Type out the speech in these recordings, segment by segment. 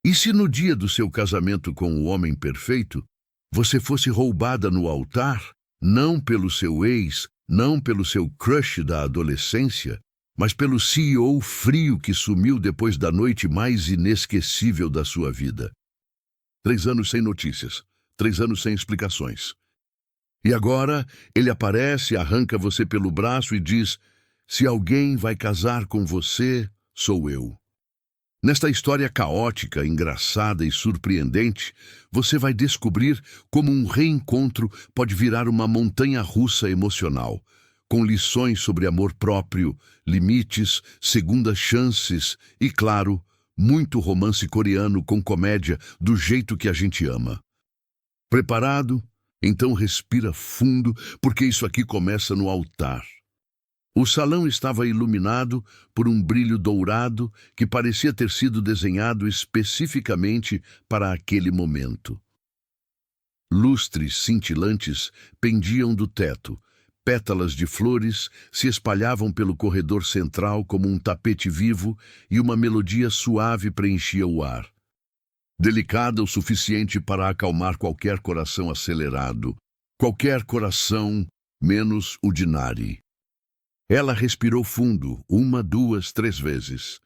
E se no dia do seu casamento com o homem perfeito, você fosse roubada no altar, não pelo seu ex, não pelo seu crush da adolescência, mas pelo CEO frio que sumiu depois da noite mais inesquecível da sua vida? 3 anos sem notícias, 3 anos sem explicações. E agora ele aparece, arranca você pelo braço e diz: se alguém vai casar com você, sou eu. Nesta história caótica, engraçada e surpreendente, você vai descobrir como um reencontro pode virar uma montanha-russa emocional, com lições sobre amor próprio, limites, segundas chances e, claro, muito romance coreano com comédia do jeito que a gente ama. Preparado? Então respira fundo, porque isso aqui começa no altar. O salão estava iluminado por um brilho dourado que parecia ter sido desenhado especificamente para aquele momento. Lustres cintilantes pendiam do teto, pétalas de flores se espalhavam pelo corredor central como um tapete vivo e uma melodia suave preenchia o ar. Delicada o suficiente para acalmar qualquer coração acelerado, qualquer coração menos o de Nari. Ela respirou fundo, 1, 2, 3 vezes.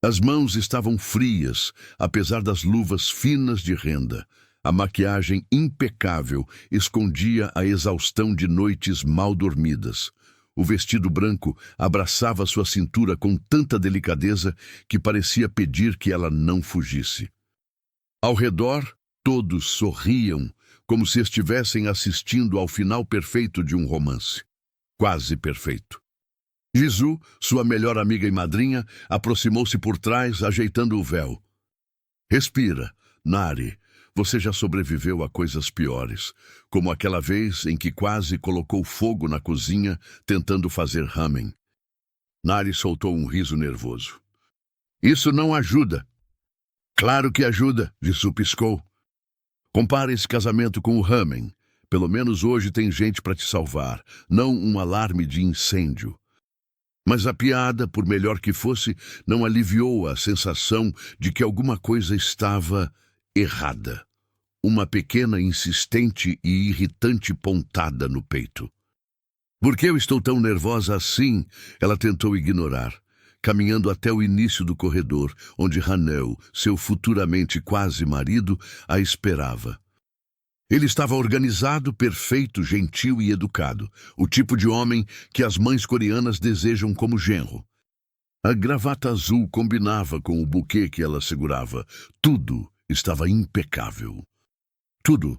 As mãos estavam frias, apesar das luvas finas de renda. A maquiagem impecável escondia a exaustão de noites mal dormidas. O vestido branco abraçava sua cintura com tanta delicadeza que parecia pedir que ela não fugisse. Ao redor, todos sorriam, como se estivessem assistindo ao final perfeito de um romance. Quase perfeito. Jisoo, sua melhor amiga e madrinha, aproximou-se por trás, ajeitando o véu. Respira, Nari. Você já sobreviveu a coisas piores, como aquela vez em que quase colocou fogo na cozinha tentando fazer ramen. Nari soltou um riso nervoso. Isso não ajuda. Claro que ajuda, Jisoo piscou. Compare esse casamento com o ramen. Pelo menos hoje tem gente para te salvar, não um alarme de incêndio. Mas a piada, por melhor que fosse, não aliviou a sensação de que alguma coisa estava errada. Uma pequena, insistente e irritante pontada no peito. Por que eu estou tão nervosa assim? Ela tentou ignorar, caminhando até o início do corredor, onde Hanel, seu futuramente quase marido, a esperava. Ele estava organizado, perfeito, gentil e educado, o tipo de homem que as mães coreanas desejam como genro. A gravata azul combinava com o buquê que ela segurava. Tudo estava impecável. Tudo,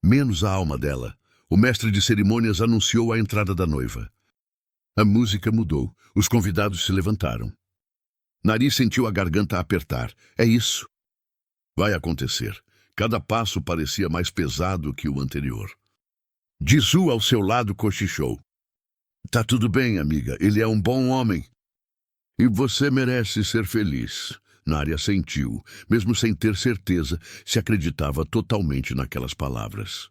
menos a alma dela. O mestre de cerimônias anunciou a entrada da noiva. A música mudou. Os convidados se levantaram. Nari sentiu a garganta apertar. É isso. Vai acontecer. Cada passo parecia mais pesado que o anterior. Jisoo ao seu lado cochichou. Tá tudo bem, amiga. Ele é um bom homem. E você merece ser feliz. Nari assentiu, mesmo sem ter certeza se acreditava totalmente naquelas palavras.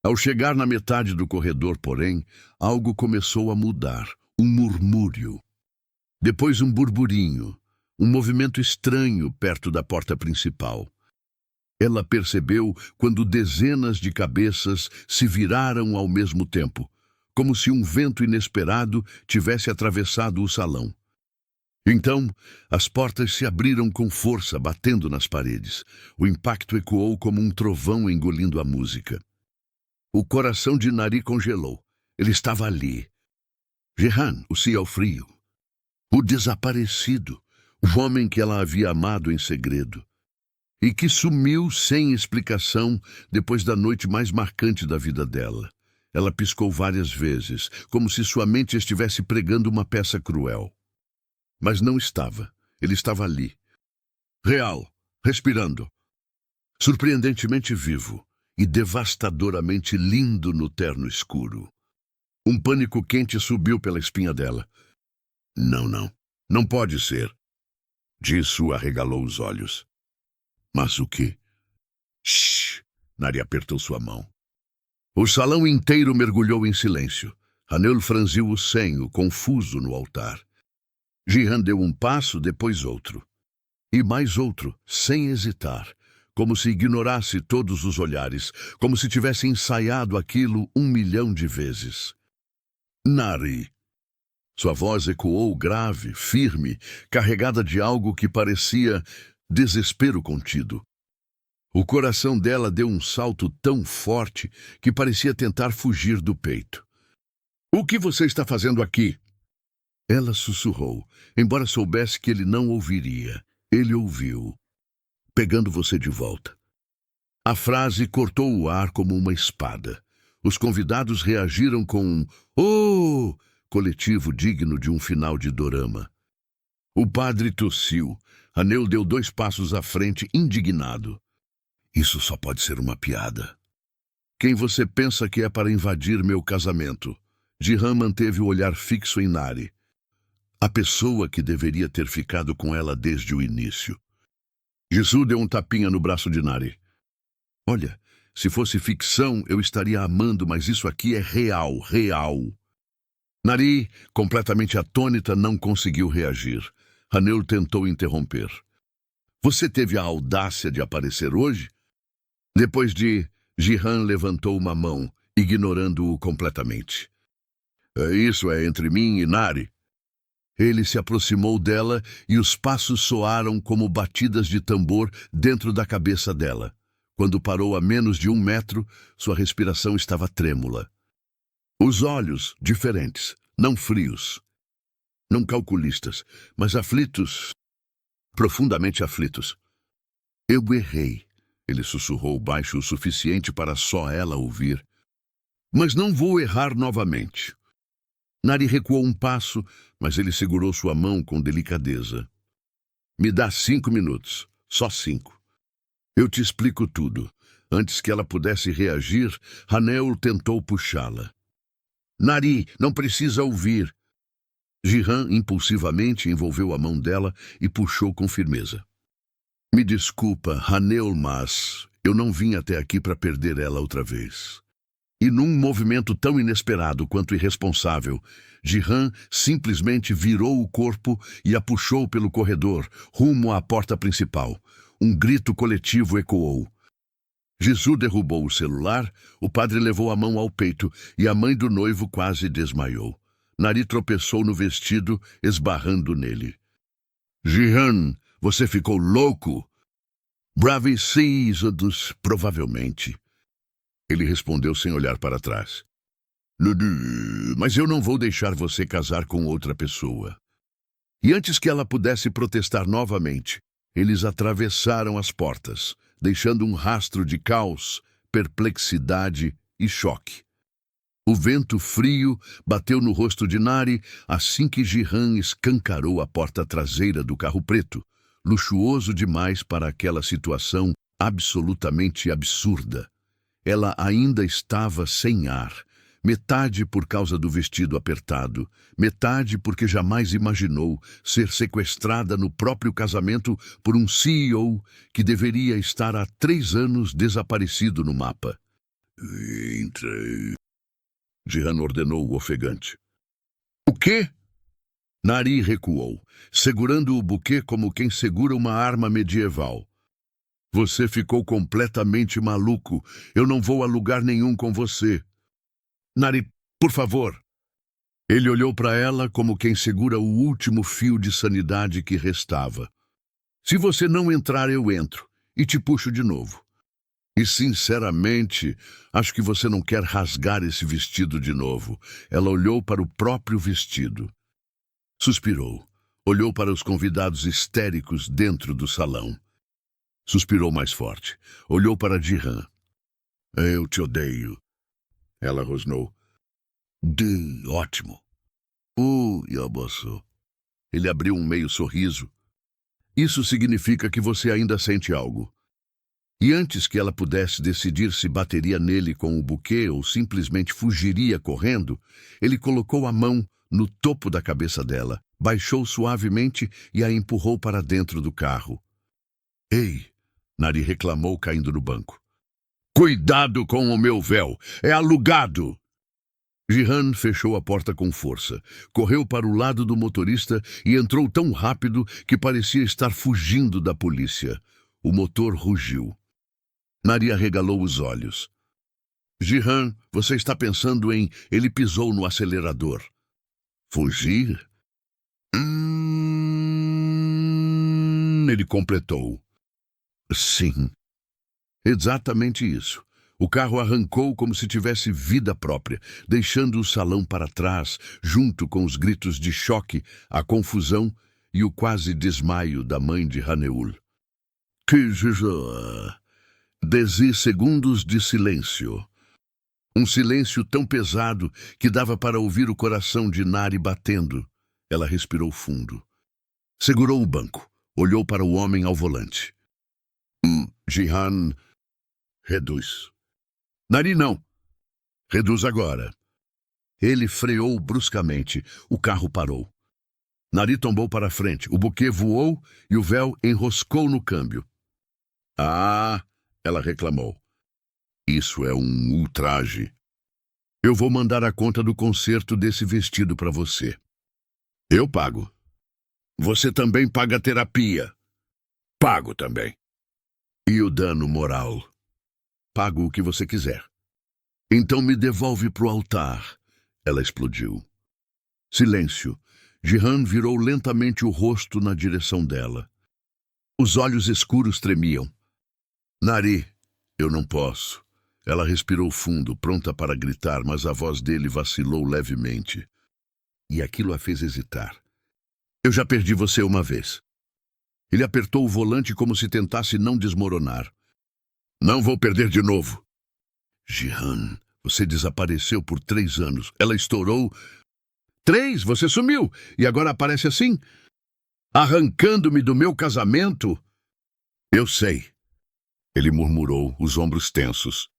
Ao chegar na metade do corredor, porém, algo começou a mudar. Um murmúrio. Depois um burburinho. Um movimento estranho perto da porta principal. Ela percebeu quando dezenas de cabeças se viraram ao mesmo tempo, como se um vento inesperado tivesse atravessado o salão. Então, as portas se abriram com força, batendo nas paredes. O impacto ecoou como um trovão engolindo a música. O coração de Nari congelou. Ele estava ali. Jehan, o CEO frio. O desaparecido. O homem que ela havia amado em segredo. E que sumiu sem explicação depois da noite mais marcante da vida dela. Ela piscou várias vezes, como se sua mente estivesse pregando uma peça cruel. Mas não estava. Ele estava ali. Real, respirando. Surpreendentemente vivo e devastadoramente lindo no terno escuro. Um pânico quente subiu pela espinha dela. Não. Não pode ser. Jisoo arregalou os olhos. Mas o quê? Shhh! Nari apertou sua mão. O salão inteiro mergulhou em silêncio. Hanel franziu o senho, confuso no altar. Jihan deu um passo, depois outro. E mais outro, sem hesitar, como se ignorasse todos os olhares, como se tivesse ensaiado aquilo 1 milhão de vezes. Nari. Sua voz ecoou grave, firme, carregada de algo que parecia desespero contido. O coração dela deu um salto tão forte que parecia tentar fugir do peito. "O que você está fazendo aqui?" Ela sussurrou, embora soubesse que ele não ouviria. Ele ouviu. "Pegando você de volta." A frase cortou o ar como uma espada. Os convidados reagiram com um "Oh!" coletivo digno de um final de dorama. O padre tossiu. Haneuel deu 2 passos à frente, indignado. "Isso só pode ser uma piada." "Quem você pensa que é para invadir meu casamento?" Jihan manteve o olhar fixo em Nari. A pessoa que deveria ter ficado com ela desde o início. Jisoo deu um tapinha no braço de Nari. "Olha, se fosse ficção eu estaria amando, mas isso aqui é real, real." Nari, completamente atônita, não conseguiu reagir. Haneuel tentou interromper. "Você teve a audácia de aparecer hoje?" Depois de... Jihan levantou uma mão, ignorando-o completamente. Isso é entre mim e Nari." Ele se aproximou dela e os passos soaram como batidas de tambor dentro da cabeça dela. Quando parou a menos de 1 metro, sua respiração estava trêmula. Os olhos, diferentes, não frios, não calculistas, mas aflitos, profundamente aflitos. "Eu errei", ele sussurrou baixo o suficiente para só ela ouvir. "Mas não vou errar novamente." Nari recuou um passo, mas ele segurou sua mão com delicadeza. "Me dá 5 minutos, só 5. Eu te explico tudo." Antes que ela pudesse reagir, Haneuel tentou puxá-la. "Nari, não precisa ouvir." Jihan impulsivamente envolveu a mão dela e puxou com firmeza. "Me desculpa, Haneuel, mas eu não vim até aqui para perder ela outra vez." E num movimento tão inesperado quanto irresponsável, Jihan simplesmente virou o corpo e a puxou pelo corredor, rumo à porta principal. Um grito coletivo ecoou. Jisoo derrubou o celular, o padre levou a mão ao peito e a mãe do noivo quase desmaiou. Nari tropeçou no vestido, esbarrando nele. "Jihan, você ficou louco?" "Bravicisados, provavelmente." Ele respondeu sem olhar para trás. "Mas eu não vou deixar você casar com outra pessoa." E antes que ela pudesse protestar novamente, eles atravessaram as portas, deixando um rastro de caos, perplexidade e choque. O vento frio bateu no rosto de Nari assim que Jihan escancarou a porta traseira do carro preto, luxuoso demais para aquela situação absolutamente absurda. Ela ainda estava sem ar, metade por causa do vestido apertado, metade porque jamais imaginou ser sequestrada no próprio casamento por um CEO que deveria estar há 3 anos desaparecido no mapa. "Entre..." Jihan ordenou ofegante. "O quê?" Nari recuou, segurando o buquê como quem segura uma arma medieval. "Você ficou completamente maluco. Eu não vou a lugar nenhum com você." "Nari, por favor." Ele olhou para ela como quem segura o último fio de sanidade que restava. "Se você não entrar, eu entro e te puxo de novo. E, sinceramente, acho que você não quer rasgar esse vestido de novo." Ela olhou para o próprio vestido. Suspirou. Olhou para os convidados histéricos dentro do salão. Suspirou mais forte. Olhou para Jihan. "Eu te odeio." Ela rosnou. Ótimo." E abaçou. Ele abriu um meio sorriso. "Isso significa que você ainda sente algo." E antes que ela pudesse decidir se bateria nele com o buquê ou simplesmente fugiria correndo, ele colocou a mão no topo da cabeça dela, baixou suavemente e a empurrou para dentro do carro. "Ei!" Nari reclamou, caindo no banco. "Cuidado com o meu véu! É alugado!" Jihan fechou a porta com força, correu para o lado do motorista e entrou tão rápido que parecia estar fugindo da polícia. O motor rugiu. Nari arregalou os olhos. Jihan, você está pensando em... Ele pisou no acelerador. Fugir? Ele completou. Sim. Exatamente isso. O carro arrancou como se tivesse vida própria, deixando o salão para trás, junto com os gritos de choque, a confusão e o quase desmaio da mãe de Haneul. 10 segundos de silêncio. Um silêncio tão pesado que dava para ouvir o coração de Nari batendo. Ela respirou fundo. Segurou o banco. Olhou para o homem ao volante. Jihan, reduz. Nari, não. Reduz agora. Ele freou bruscamente. O carro parou. Nari tombou para frente. O buquê voou e o véu enroscou no câmbio. Ah, ela reclamou. Isso é um ultraje. Eu vou mandar a conta do conserto desse vestido para você. Eu pago. Você também paga terapia. Pago também. E o dano moral? Pago o que você quiser. Então me devolve pro altar. Ela explodiu. Silêncio. Jihan virou lentamente o rosto na direção dela. Os olhos escuros tremiam. Nari, eu não posso. Ela respirou fundo, pronta para gritar, mas a voz dele vacilou levemente. E aquilo a fez hesitar. Eu já perdi você uma vez. Ele apertou o volante como se tentasse não desmoronar. Não vou perder de novo. Jihan, você desapareceu por 3 anos. Ela estourou. 3? Você sumiu. E agora aparece assim? Arrancando-me do meu casamento? Eu sei. Ele murmurou, os ombros tensos.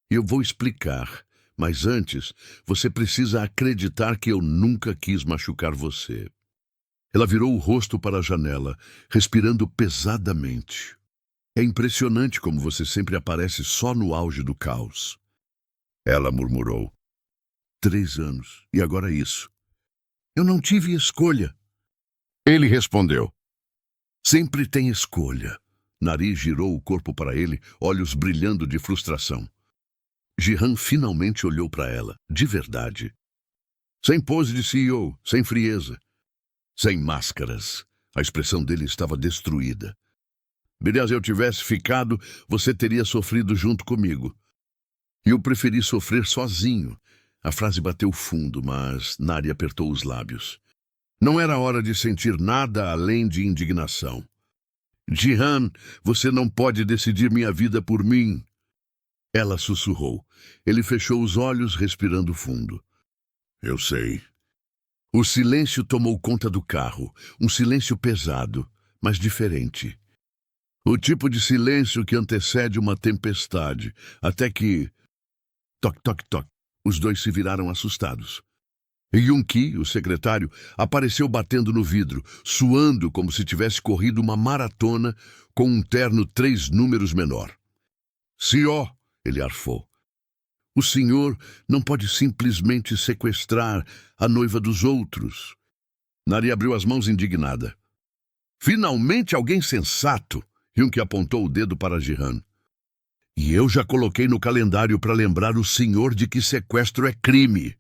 Eu vou explicar, mas antes, você precisa acreditar que eu nunca quis machucar você. Ela virou o rosto para a janela, respirando pesadamente. É impressionante como você sempre aparece só no auge do caos. Ela murmurou. 3 anos, e agora isso. Eu não tive escolha. Ele respondeu. Sempre tem escolha. Nari girou o corpo para ele, olhos brilhando de frustração. Jihan finalmente olhou para ela, de verdade. Sem pose de CEO, sem frieza. Sem máscaras. A expressão dele estava destruída. Se eu tivesse ficado, você teria sofrido junto comigo. E eu preferi sofrer sozinho. A frase bateu fundo, mas Nari apertou os lábios. Não era hora de sentir nada além de indignação. Jihan, você não pode decidir minha vida por mim. Ela sussurrou. Ele fechou os olhos, respirando fundo. Eu sei. O silêncio tomou conta do carro. Um silêncio pesado, mas diferente. O tipo de silêncio que antecede uma tempestade, até que... Toc, toc, toc. Os dois se viraram assustados. Yun-ki, o secretário, apareceu batendo no vidro, suando como se tivesse corrido uma maratona com um terno 3 números menor. Senhor, ele arfou. O senhor não pode simplesmente sequestrar a noiva dos outros. Nari abriu as mãos indignada. Finalmente alguém sensato! Yun-ki apontou o dedo para Jihan. E eu já coloquei no calendário para lembrar o senhor de que sequestro é crime.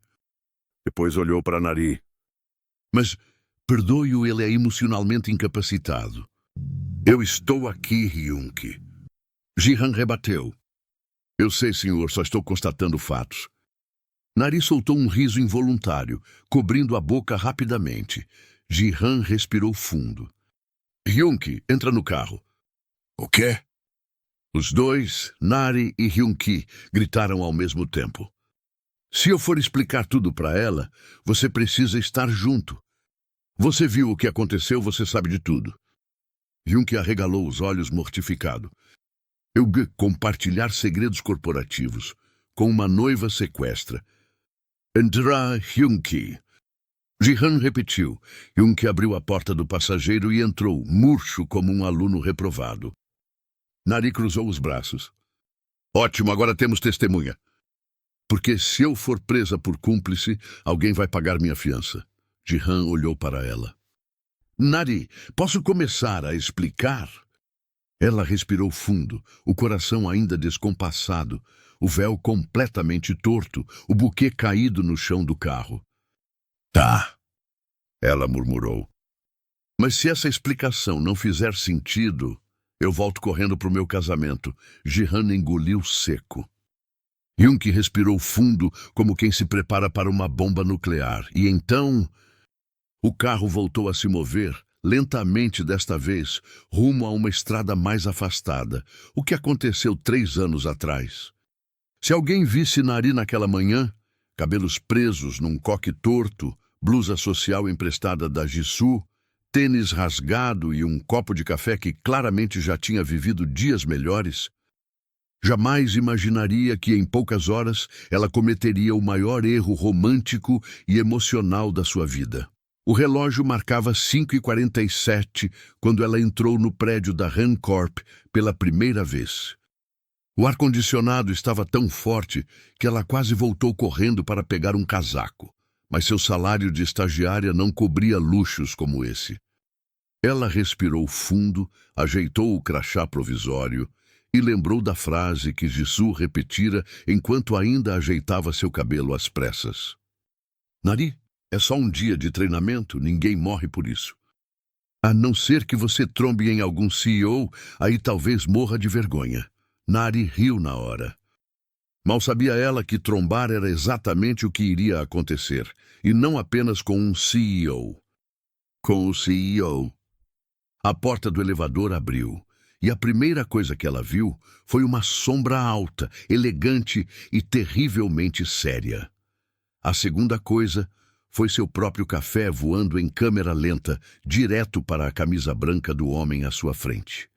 Depois olhou para Nari. Mas, perdoe-o, ele é emocionalmente incapacitado. Eu estou aqui, Yun-ki. Jihan rebateu. Eu sei, senhor, só estou constatando fatos. Nari soltou um riso involuntário, cobrindo a boca rapidamente. Jihan respirou fundo. Yun-ki, entra no carro. O quê? Os dois, Nari e Yun-ki, gritaram ao mesmo tempo. Se eu for explicar tudo para ela, você precisa estar junto. Você viu o que aconteceu, você sabe de tudo. Yun-ki arregalou os olhos mortificado. Compartilhar segredos corporativos com uma noiva sequestra. Entra, Yun-ki. Jihan repetiu. Yun-ki abriu a porta do passageiro e entrou, murcho como um aluno reprovado. Nari cruzou os braços. Ótimo, agora temos testemunha. Porque se eu for presa por cúmplice, alguém vai pagar minha fiança. Jihan olhou para ela. Nari, posso começar a explicar? Ela respirou fundo, o coração ainda descompassado, o véu completamente torto, o buquê caído no chão do carro. Tá, ela murmurou. Mas se essa explicação não fizer sentido, eu volto correndo para o meu casamento. Jihan engoliu seco. Yunki respirou fundo, como quem se prepara para uma bomba nuclear. E então, o carro voltou a se mover, lentamente desta vez, rumo a uma estrada mais afastada. O que aconteceu 3 anos atrás? Se alguém visse Nari naquela manhã, cabelos presos num coque torto, blusa social emprestada da Jisoo, tênis rasgado e um copo de café que claramente já tinha vivido dias melhores, jamais imaginaria que em poucas horas ela cometeria o maior erro romântico e emocional da sua vida. O relógio marcava 5h47 quando ela entrou no prédio da Hancorp pela primeira vez. O ar-condicionado estava tão forte que ela quase voltou correndo para pegar um casaco, mas seu salário de estagiária não cobria luxos como esse. Ela respirou fundo, ajeitou o crachá provisório e lembrou da frase que Jisoo repetira enquanto ainda ajeitava seu cabelo às pressas. Nari, é só um dia de treinamento, ninguém morre por isso. A não ser que você trombe em algum CEO, aí talvez morra de vergonha. Nari riu na hora. Mal sabia ela que trombar era exatamente o que iria acontecer, e não apenas com um CEO. Com o CEO. A porta do elevador abriu, e a primeira coisa que ela viu foi uma sombra alta, elegante e terrivelmente séria. A segunda coisa foi seu próprio café voando em câmera lenta, direto para a camisa branca do homem à sua frente.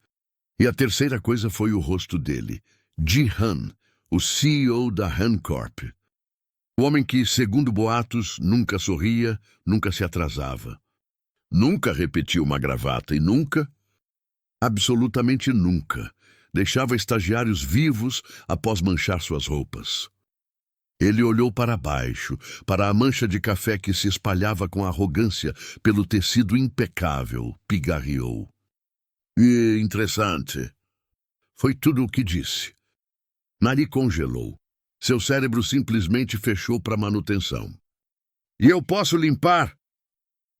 E a terceira coisa foi o rosto dele, Jihan, o CEO da Hancorp. O homem que, segundo boatos, nunca sorria, nunca se atrasava. Nunca repetia uma gravata e nunca, absolutamente nunca, deixava estagiários vivos após manchar suas roupas. Ele olhou para baixo, para a mancha de café que se espalhava com arrogância pelo tecido impecável, pigarreou. E interessante. Foi tudo o que disse. Nari congelou. Seu cérebro simplesmente fechou para manutenção. E eu posso limpar?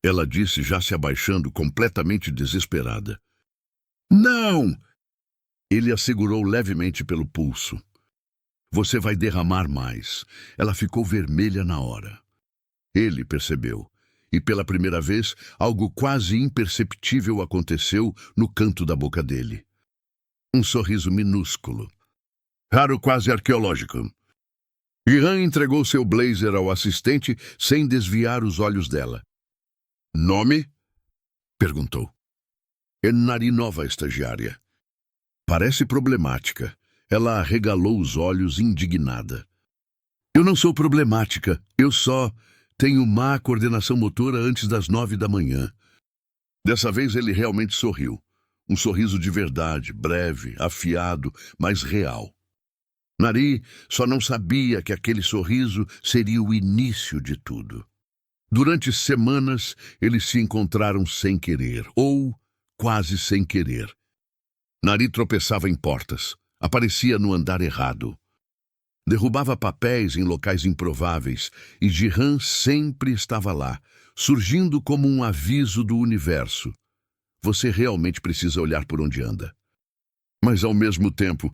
Ela disse, já se abaixando, completamente desesperada. Não! Ele a segurou levemente pelo pulso. Você vai derramar mais. Ela ficou vermelha na hora. Ele percebeu. E pela primeira vez, algo quase imperceptível aconteceu no canto da boca dele. Um sorriso minúsculo. Raro, quase arqueológico. Jihan entregou seu blazer ao assistente sem desviar os olhos dela. Nome? Perguntou. É Nari, nova estagiária. Parece problemática. Ela arregalou os olhos indignada. Eu não sou problemática. Eu só tenho má coordenação motora antes das 9 da manhã. Dessa vez ele realmente sorriu. Um sorriso de verdade, breve, afiado, mas real. Nari só não sabia que aquele sorriso seria o início de tudo. Durante semanas, eles se encontraram sem querer, ou quase sem querer. Nari tropeçava em portas, aparecia no andar errado. Derrubava papéis em locais improváveis, e Jihan sempre estava lá, surgindo como um aviso do universo. Você realmente precisa olhar por onde anda. Mas, ao mesmo tempo,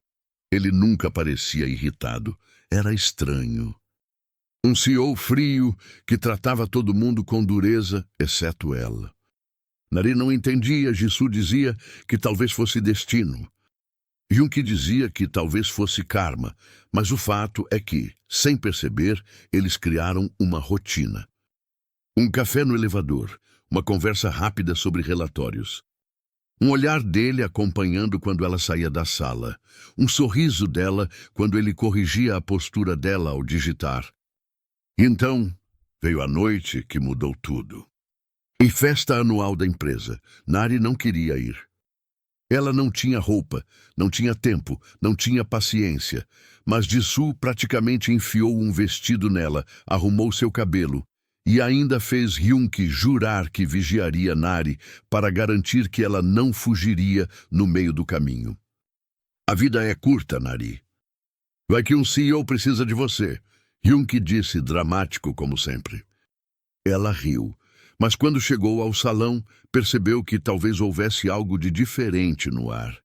ele nunca parecia irritado. Era estranho. Um CEO frio que tratava todo mundo com dureza, exceto ela. Nari não entendia, Jisoo dizia que talvez fosse destino. Yunki dizia que talvez fosse karma, mas o fato é que, sem perceber, eles criaram uma rotina. Um café no elevador, uma conversa rápida sobre relatórios. Um olhar dele acompanhando quando ela saía da sala. Um sorriso dela quando ele corrigia a postura dela ao digitar. E então, veio a noite que mudou tudo. Em festa anual da empresa, Nari não queria ir. Ela não tinha roupa, não tinha tempo, não tinha paciência, mas Jisoo praticamente enfiou um vestido nela, arrumou seu cabelo e ainda fez Hyunkih jurar que vigiaria Nari para garantir que ela não fugiria no meio do caminho. A vida é curta, Nari. Vai que um CEO precisa de você, Hyunkih disse, dramático como sempre. Ela riu, mas quando chegou ao salão, percebeu que talvez houvesse algo de diferente no ar.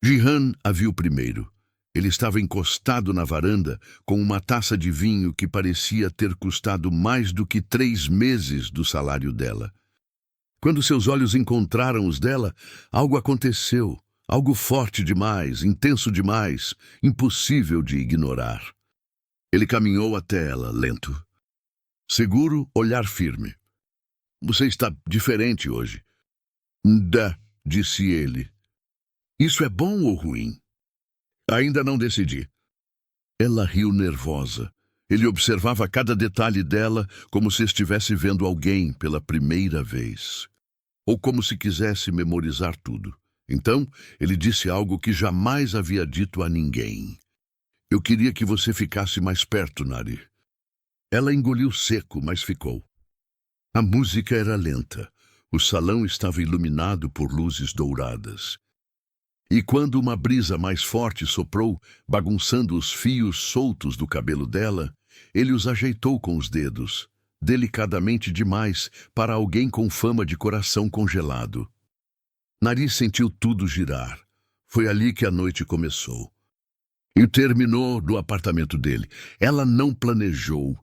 Jihan a viu primeiro. Ele estava encostado na varanda com uma taça de vinho que parecia ter custado mais do que 3 meses do salário dela. Quando seus olhos encontraram os dela, algo aconteceu. Algo forte demais, intenso demais, impossível de ignorar. Ele caminhou até ela, lento. Seguro, olhar firme. Você está diferente hoje. Disse ele. Isso é bom ou ruim? Ainda não decidi. Ela riu nervosa. Ele observava cada detalhe dela como se estivesse vendo alguém pela primeira vez. Ou como se quisesse memorizar tudo. Então, ele disse algo que jamais havia dito a ninguém. Eu queria que você ficasse mais perto, Nari. Ela engoliu seco, mas ficou. A música era lenta. O salão estava iluminado por luzes douradas. E quando uma brisa mais forte soprou, bagunçando os fios soltos do cabelo dela, ele os ajeitou com os dedos, delicadamente demais para alguém com fama de coração congelado. Nari sentiu tudo girar. Foi ali que a noite começou. E terminou no apartamento dele. Ela não planejou.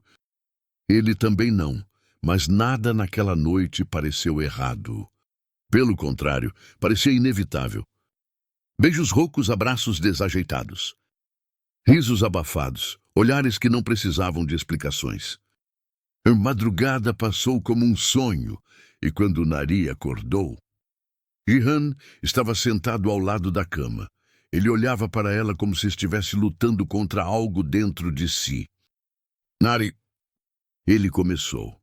Ele também não, mas nada naquela noite pareceu errado. Pelo contrário, parecia inevitável. Beijos roucos, abraços desajeitados. Risos abafados, olhares que não precisavam de explicações. A madrugada passou como um sonho, e quando Nari acordou, Jihan estava sentado ao lado da cama. Ele olhava para ela como se estivesse lutando contra algo dentro de si. Nari, ele começou.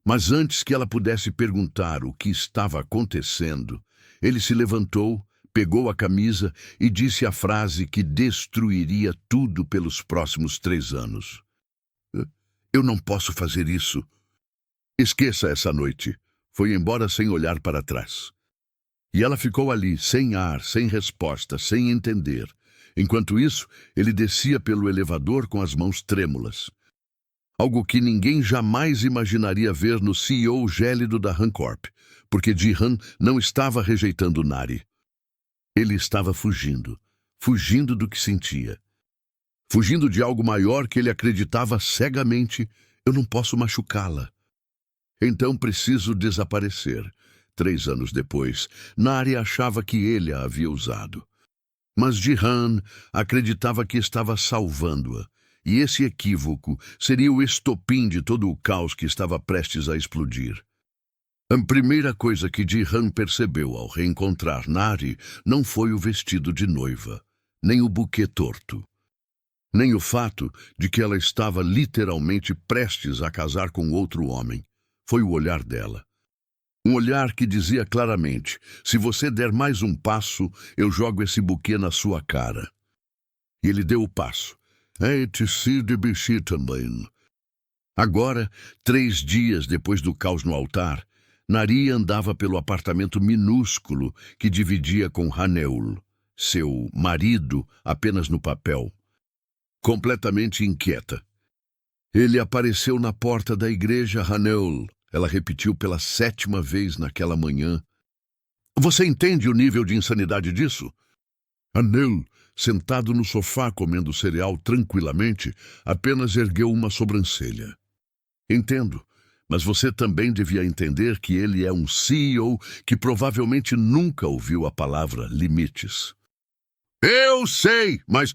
Mas antes que ela pudesse perguntar o que estava acontecendo, ele se levantou, pegou a camisa e disse a frase que destruiria tudo pelos próximos 3 anos. Eu não posso fazer isso. Esqueça essa noite. Foi embora sem olhar para trás. E ela ficou ali, sem ar, sem resposta, sem entender. Enquanto isso, ele descia pelo elevador com as mãos trêmulas. Algo que ninguém jamais imaginaria ver no CEO gélido da Hancorp, porque Jihan não estava rejeitando Nari. Ele estava fugindo do que sentia. Fugindo de algo maior que ele acreditava cegamente. Eu não posso machucá-la. Então preciso desaparecer. 3 anos depois, Nari achava que ele a havia usado. Mas Jihan acreditava que estava salvando-a, e esse equívoco seria o estopim de todo o caos que estava prestes a explodir. A primeira coisa que Jihan percebeu ao reencontrar Nari não foi o vestido de noiva, nem o buquê torto, nem o fato de que ela estava literalmente prestes a casar com outro homem. Foi o olhar dela. Um olhar que dizia claramente, se você der mais um passo, eu jogo esse buquê na sua cara. E ele deu o passo. De bichi também. Agora, 3 dias depois do caos no altar, Nari andava pelo apartamento minúsculo que dividia com Haneul, seu marido apenas no papel, completamente inquieta. Ele apareceu na porta da igreja Haneul. Ela repetiu pela 7ª vez naquela manhã. Você entende o nível de insanidade disso? Haneul, sentado no sofá comendo cereal tranquilamente, apenas ergueu uma sobrancelha. Entendo, mas você também devia entender que ele é um CEO que provavelmente nunca ouviu a palavra limites. Eu sei, mas...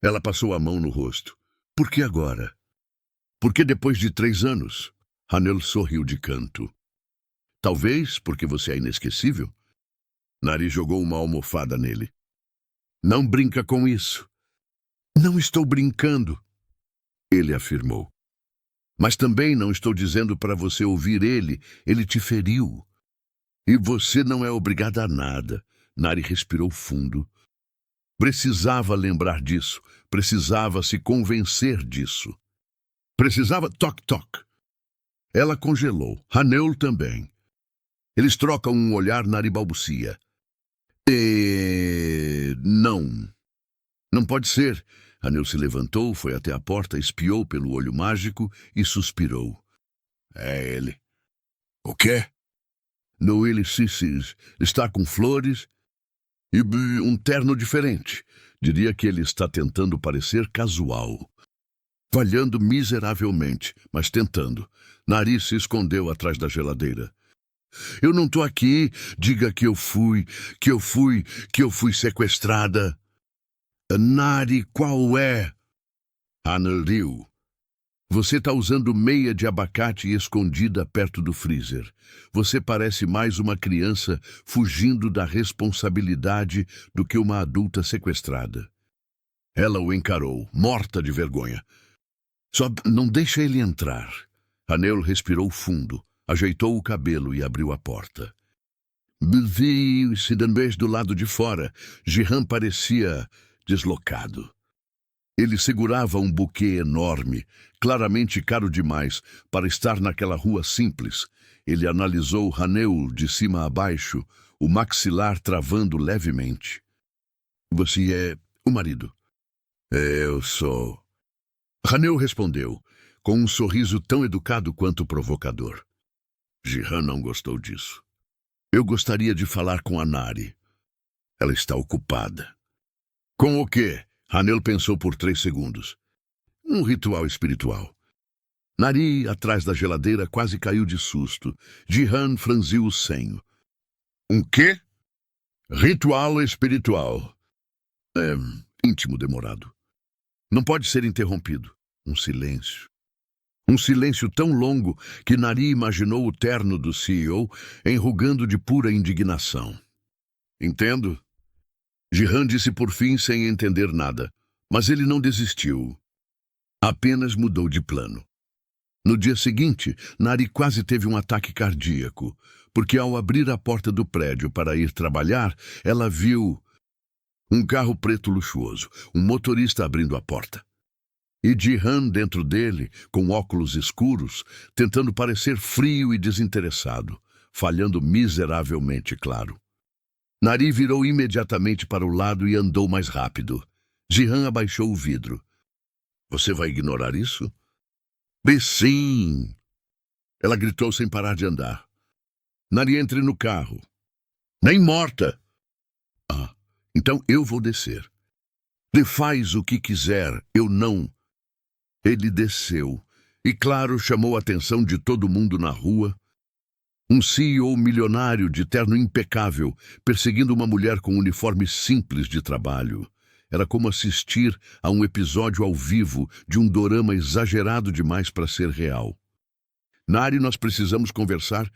Ela passou a mão no rosto. Por que agora? Por que depois de 3 anos? Haneul sorriu de canto. Talvez porque você é inesquecível? Nari jogou uma almofada nele. Não brinca com isso. Não estou brincando, ele afirmou. Mas também não estou dizendo para você ouvir ele te feriu. E você não é obrigada a nada. Nari respirou fundo. Precisava lembrar disso. Precisava se convencer disso. Precisava toc-toc. Ela congelou. Haneul também. Eles trocam um olhar. Nari balbucia. Não. Não pode ser. Haneul se levantou, foi até a porta, espiou pelo olho mágico e suspirou. É ele. O quê? Noelle Sissis está com flores e um terno diferente. Diria que ele está tentando parecer casual. Falhando miseravelmente, mas tentando. Nari se escondeu atrás da geladeira. Eu não tô aqui. Diga que eu fui sequestrada. Nari, qual é? Haneul riu. Você tá usando meia de abacate escondida perto do freezer. Você parece mais uma criança fugindo da responsabilidade do que uma adulta sequestrada. Ela o encarou, morta de vergonha. Só não deixa ele entrar. Haneul respirou fundo, ajeitou o cabelo e abriu a porta. Vi-se do lado de fora. Jihan parecia deslocado. Ele segurava um buquê enorme, claramente caro demais, para estar naquela rua simples. Ele analisou Haneul de cima a baixo, o maxilar travando levemente. Você é o marido? Eu sou. Haneul respondeu, com um sorriso tão educado quanto provocador. Jihan não gostou disso. Eu gostaria de falar com a Nari. Ela está ocupada. Com o quê? Haneul pensou por 3 segundos. Um ritual espiritual. Nari, atrás da geladeira, quase caiu de susto. Jihan franziu o senho. Um quê? Ritual espiritual. É íntimo, demorado. Não pode ser interrompido. Um silêncio. Um silêncio tão longo que Nari imaginou o terno do CEO enrugando de pura indignação. Entendo. Jihan disse por fim sem entender nada, mas ele não desistiu. Apenas mudou de plano. No dia seguinte, Nari quase teve um ataque cardíaco, porque ao abrir a porta do prédio para ir trabalhar, ela viu um carro preto luxuoso, um motorista abrindo a porta. E Jihan dentro dele, com óculos escuros, tentando parecer frio e desinteressado, falhando miseravelmente, claro. Nari virou imediatamente para o lado e andou mais rápido. Jihan abaixou o vidro. Você vai ignorar isso? Sim! Ela gritou sem parar de andar. Nari, entre no carro. Nem morta! Ah, então eu vou descer. Ele faz o que quiser, eu não. Ele desceu e, claro, chamou a atenção de todo mundo na rua. Um CEO milionário de terno impecável, perseguindo uma mulher com um uniforme simples de trabalho. Era como assistir a um episódio ao vivo de um dorama exagerado demais para ser real. Nari, nós precisamos conversar,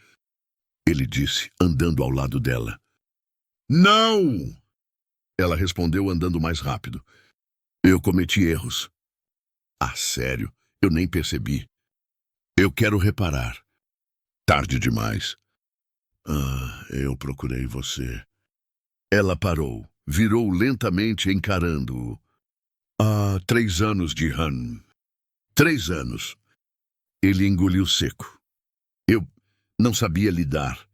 ele disse, andando ao lado dela. Não! Ela respondeu andando mais rápido. Eu cometi erros. Ah, sério, eu nem percebi. Eu quero reparar. Tarde demais. Eu procurei você. Ela parou, virou lentamente encarando-o. 3 anos, Jihan. 3 anos. Ele engoliu seco. Eu não sabia lidar.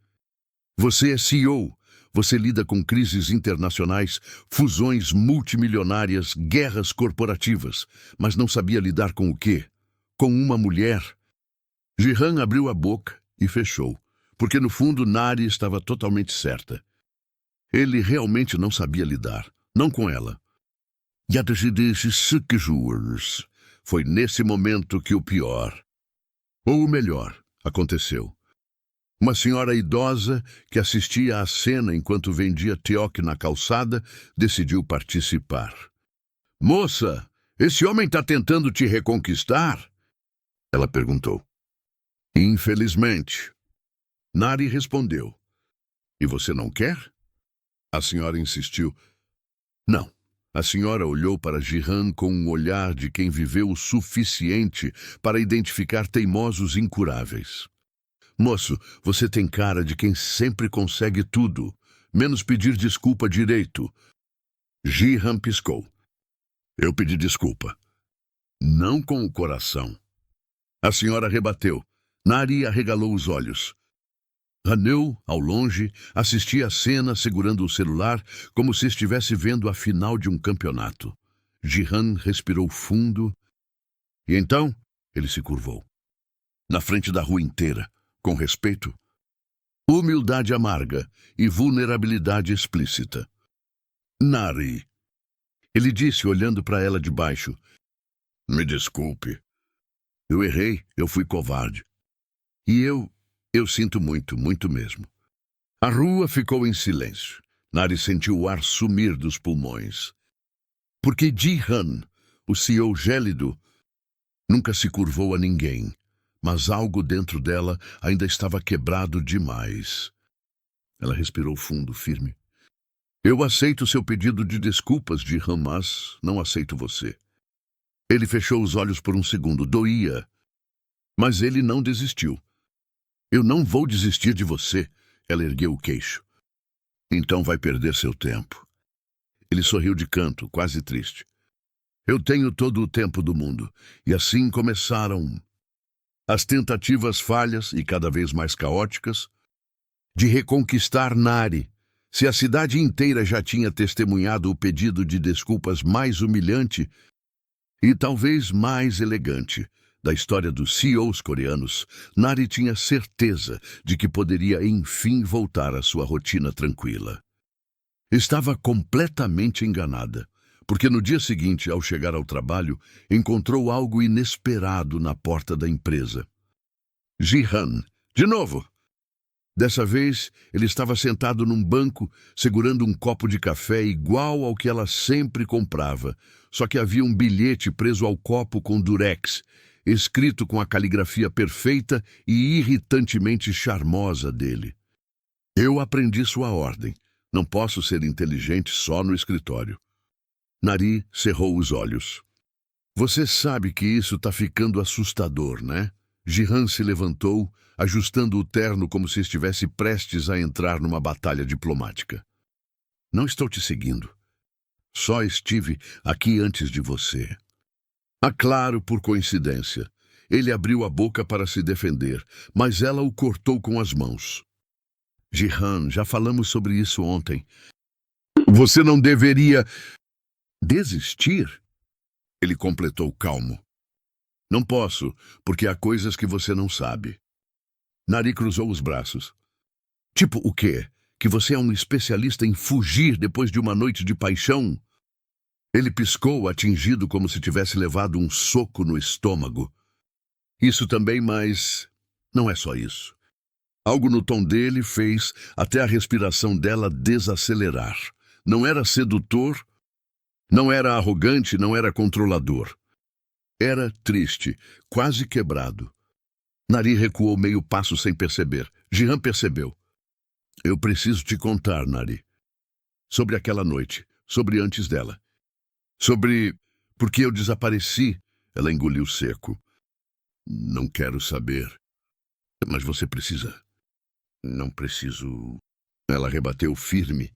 Você é CEO. Você lida com crises internacionais, fusões multimilionárias, guerras corporativas. Mas não sabia lidar com o quê? Com uma mulher. Jihan abriu a boca e fechou, porque no fundo Nari estava totalmente certa. Ele realmente não sabia lidar, não com ela. Foi nesse momento que o pior, ou o melhor, aconteceu. Uma senhora idosa que assistia à cena enquanto vendia teoque na calçada decidiu participar. Moça, esse homem está tentando te reconquistar? Ela perguntou. Infelizmente. Nari respondeu. E você não quer? A senhora insistiu. Não. A senhora olhou para Jihan com um olhar de quem viveu o suficiente para identificar teimosos incuráveis. Moço, você tem cara de quem sempre consegue tudo, menos pedir desculpa direito. Ji-han piscou. Eu pedi desculpa. Não com o coração. A senhora rebateu. Nari arregalou os olhos. Haneu, ao longe, assistia a cena segurando o celular como se estivesse vendo a final de um campeonato. Ji-han respirou fundo e então ele se curvou. Na frente da rua inteira, com respeito, humildade amarga e vulnerabilidade explícita. Nari, ele disse olhando para ela de baixo. Me desculpe. Eu errei, eu fui covarde. E eu sinto muito, muito mesmo. A rua ficou em silêncio. Nari sentiu o ar sumir dos pulmões. Porque Ji-han, o CEO gélido, nunca se curvou a ninguém, mas algo dentro dela ainda estava quebrado demais. Ela respirou fundo, firme. Eu aceito seu pedido de desculpas, Ji-han, mas não aceito você. Ele fechou os olhos por um segundo, doía. Mas ele não desistiu. Eu não vou desistir de você, ela ergueu o queixo. Então vai perder seu tempo. Ele sorriu de canto, quase triste. Eu tenho todo o tempo do mundo. E assim começaram as tentativas falhas e cada vez mais caóticas de reconquistar Nari. Se a cidade inteira já tinha testemunhado o pedido de desculpas mais humilhante e talvez mais elegante da história dos CEOs coreanos, Nari tinha certeza de que poderia enfim voltar à sua rotina tranquila. Estava completamente enganada, porque no dia seguinte, ao chegar ao trabalho, encontrou algo inesperado na porta da empresa. Ji-han, de novo! Dessa vez, ele estava sentado num banco, segurando um copo de café igual ao que ela sempre comprava, só que havia um bilhete preso ao copo com durex, escrito com a caligrafia perfeita e irritantemente charmosa dele. Eu aprendi sua ordem. Não posso ser inteligente só no escritório. Nari cerrou os olhos. Você sabe que isso tá ficando assustador, né? Ji-han se levantou, ajustando o terno como se estivesse prestes a entrar numa batalha diplomática. Não estou te seguindo. Só estive aqui antes de você. Ah, claro, por coincidência. Ele abriu a boca para se defender, mas ela o cortou com as mãos. Ji-han, já falamos sobre isso ontem. Você não deveria desistir? Ele completou calmo. Não posso, porque há coisas que você não sabe. Nari cruzou os braços. Tipo o quê? Que você é um especialista em fugir depois de uma noite de paixão? Ele piscou, atingido como se tivesse levado um soco no estômago. Isso também, mas não é só isso. Algo no tom dele fez até a respiração dela desacelerar. Não era sedutor, não era arrogante, não era controlador. Era triste, quase quebrado. Nari recuou meio passo sem perceber. Ji-han percebeu. Eu preciso te contar, Nari. Sobre aquela noite, sobre antes dela. Sobre por que eu desapareci, ela engoliu seco. Não quero saber. Mas você precisa. Não preciso. Ela rebateu firme.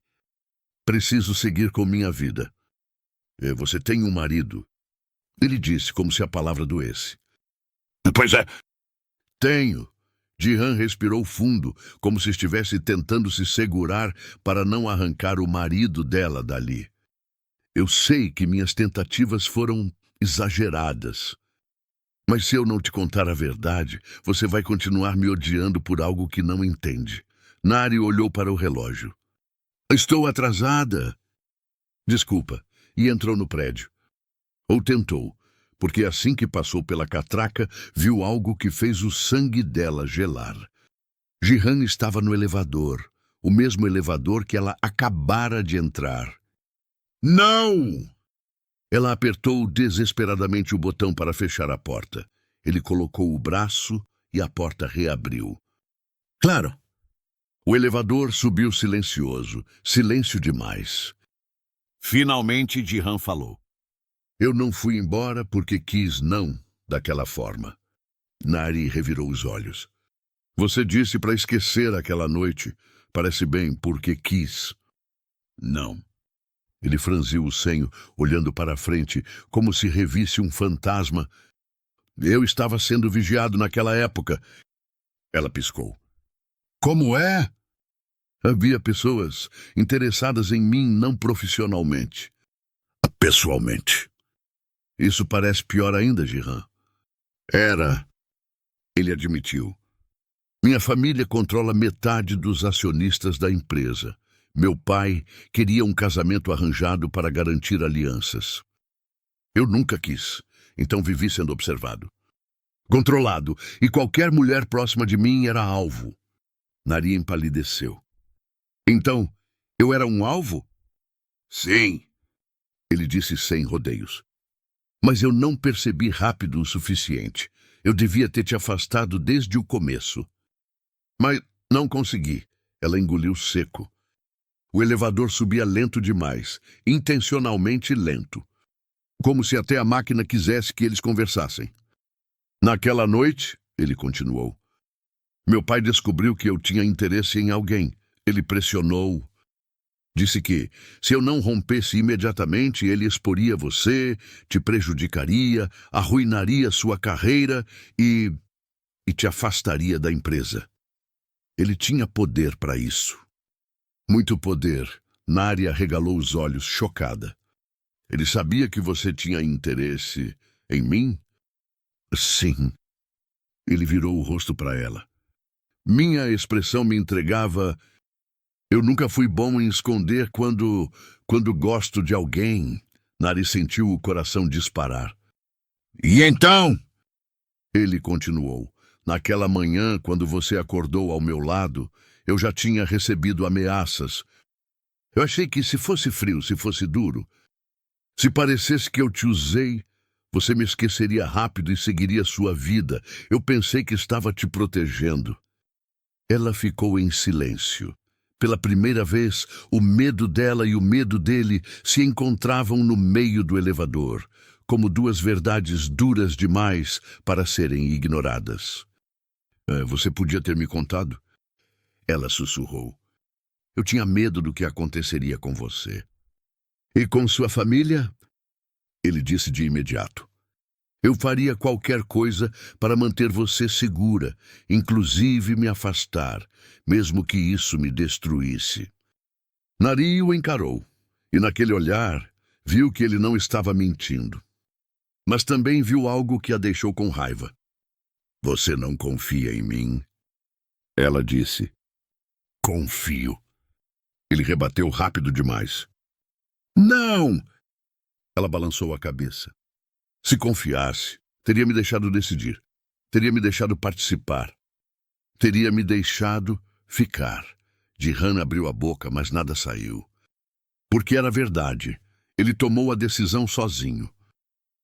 Preciso seguir com minha vida. Você tem um marido. Ele disse como se a palavra doesse. Pois é. Tenho. Ji-han respirou fundo, como se estivesse tentando se segurar para não arrancar o marido dela dali. Eu sei que minhas tentativas foram exageradas. Mas se eu não te contar a verdade, você vai continuar me odiando por algo que não entende. Nari olhou para o relógio. Estou atrasada. Desculpa. E entrou no prédio. Ou tentou, porque assim que passou pela catraca, viu algo que fez o sangue dela gelar. Ji-han estava no elevador, o mesmo elevador que ela acabara de entrar. Não! Ela apertou desesperadamente o botão para fechar a porta. Ele colocou o braço e a porta reabriu. Claro! O elevador subiu silencioso, silêncio demais. Finalmente, Ji-han falou. Eu não fui embora porque quis não daquela forma. Nari revirou os olhos. Você disse para esquecer aquela noite, Parece bem, porque quis. Não. Ele franziu o senho, olhando para a frente, como se revisse um fantasma. Eu estava sendo vigiado naquela época. Ela piscou. Como é? Havia pessoas interessadas em mim não profissionalmente. Pessoalmente. Isso parece pior ainda, Jihan. Era, ele admitiu. Minha família controla metade dos acionistas da empresa. Meu pai queria um casamento arranjado para garantir alianças. Eu nunca quis, então vivi sendo observado. Controlado, e qualquer mulher próxima de mim era alvo. Nari empalideceu. Então, eu era um alvo? Sim, ele disse sem rodeios. Mas eu não percebi rápido o suficiente. Eu devia ter te afastado desde o começo. Mas não consegui. Ela engoliu seco. O elevador subia lento demais, intencionalmente lento. Como se até a máquina quisesse que eles conversassem. Naquela noite, ele continuou, meu pai descobriu que eu tinha interesse em alguém. Ele pressionou. Disse que, se eu não rompesse imediatamente, ele exporia você, te prejudicaria, arruinaria sua carreira e te afastaria da empresa. Ele tinha poder para isso. Muito poder. Nari arregalou os olhos, chocada. Ele sabia que você tinha interesse em mim? Sim. Ele virou o rosto para ela. Minha expressão me entregava. Eu nunca fui bom em esconder quando gosto de alguém. Nari sentiu o coração disparar. E então? Ele continuou. Naquela manhã, quando você acordou ao meu lado, eu já tinha recebido ameaças. Eu achei que se fosse frio, se fosse duro, se parecesse que eu te usei, você me esqueceria rápido e seguiria sua vida. Eu pensei que estava te protegendo. Ela ficou em silêncio. Pela primeira vez, o medo dela e o medo dele se encontravam no meio do elevador, como duas verdades duras demais para serem ignoradas. Você podia ter me contado? Ela sussurrou. Eu tinha medo do que aconteceria com você. E com sua família? Ele disse de imediato. Eu faria qualquer coisa para manter você segura, inclusive me afastar, mesmo que isso me destruísse. Nari o encarou, e naquele olhar viu que ele não estava mentindo. Mas também viu algo que a deixou com raiva. Você não confia em mim? Ela disse. Confio. Ele rebateu rápido demais. Não! Ela balançou a cabeça. Se confiasse, teria me deixado decidir. Teria me deixado participar. Teria me deixado ficar. Jihan abriu a boca, mas nada saiu. Porque era verdade. Ele tomou a decisão sozinho.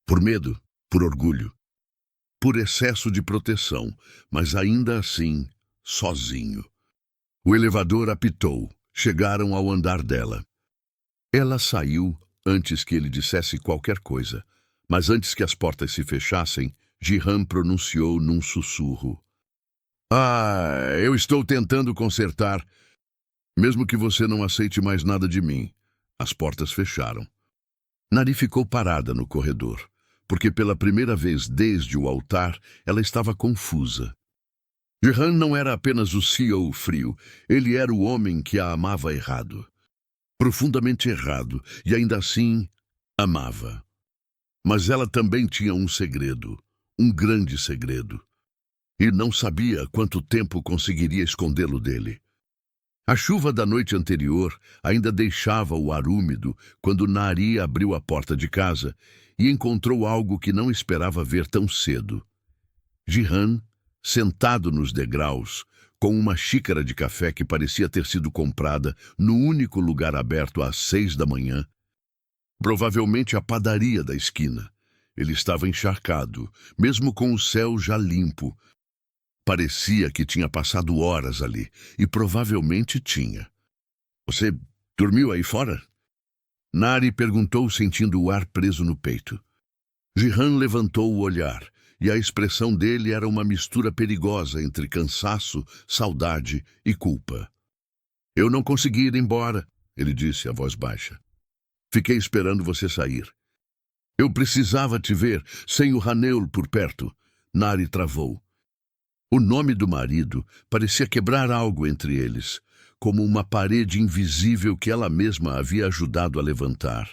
Por medo, por orgulho, por excesso de proteção, mas ainda assim, sozinho. O elevador apitou. Chegaram ao andar dela. Ela saiu antes que ele dissesse qualquer coisa, mas antes que as portas se fechassem, Jihan pronunciou num sussurro. Eu estou tentando consertar. Mesmo que você não aceite mais nada de mim. As portas fecharam. Nari ficou parada no corredor, porque pela primeira vez desde o altar, ela estava confusa. Jihan não era apenas o CEO frio, ele era o homem que a amava errado. Profundamente errado, e ainda assim, amava. Mas ela também tinha um segredo, um grande segredo. E não sabia quanto tempo conseguiria escondê-lo dele. A chuva da noite anterior ainda deixava o ar úmido quando Nari abriu a porta de casa e encontrou algo que não esperava ver tão cedo. Jihan, sentado nos degraus, com uma xícara de café que parecia ter sido comprada no único lugar aberto às 6 da manhã, provavelmente a padaria da esquina. Ele estava encharcado, mesmo com o céu já limpo. Parecia que tinha passado horas ali, e provavelmente tinha. Você dormiu aí fora? Nari perguntou, sentindo o ar preso no peito. Jihan levantou o olhar, e a expressão dele era uma mistura perigosa entre cansaço, saudade e culpa. Eu não consegui ir embora, ele disse, a voz baixa. Fiquei esperando você sair. Eu precisava te ver, sem o Haniel por perto. Nari travou. O nome do marido parecia quebrar algo entre eles, como uma parede invisível que ela mesma havia ajudado a levantar.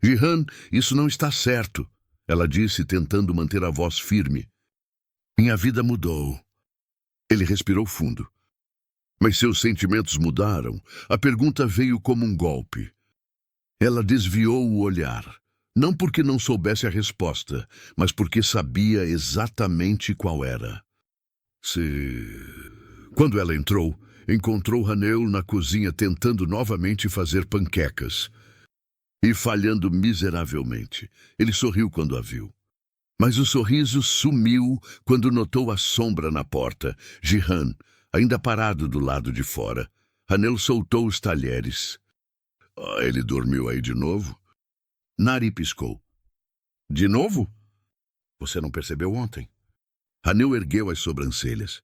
Jihan, isso não está certo, ela disse, tentando manter a voz firme. Minha vida mudou. Ele respirou fundo. Mas seus sentimentos mudaram. A pergunta veio como um golpe. Ela desviou o olhar, não porque não soubesse a resposta, mas porque sabia exatamente qual era. Quando ela entrou, encontrou Haniel na cozinha tentando novamente fazer panquecas. E falhando miseravelmente. Ele sorriu quando a viu. Mas o sorriso sumiu quando notou a sombra na porta. Jihan, ainda parado do lado de fora. Haniel soltou os talheres. Ele dormiu aí de novo? Nari piscou. De novo? Você não percebeu ontem? Haniel ergueu as sobrancelhas.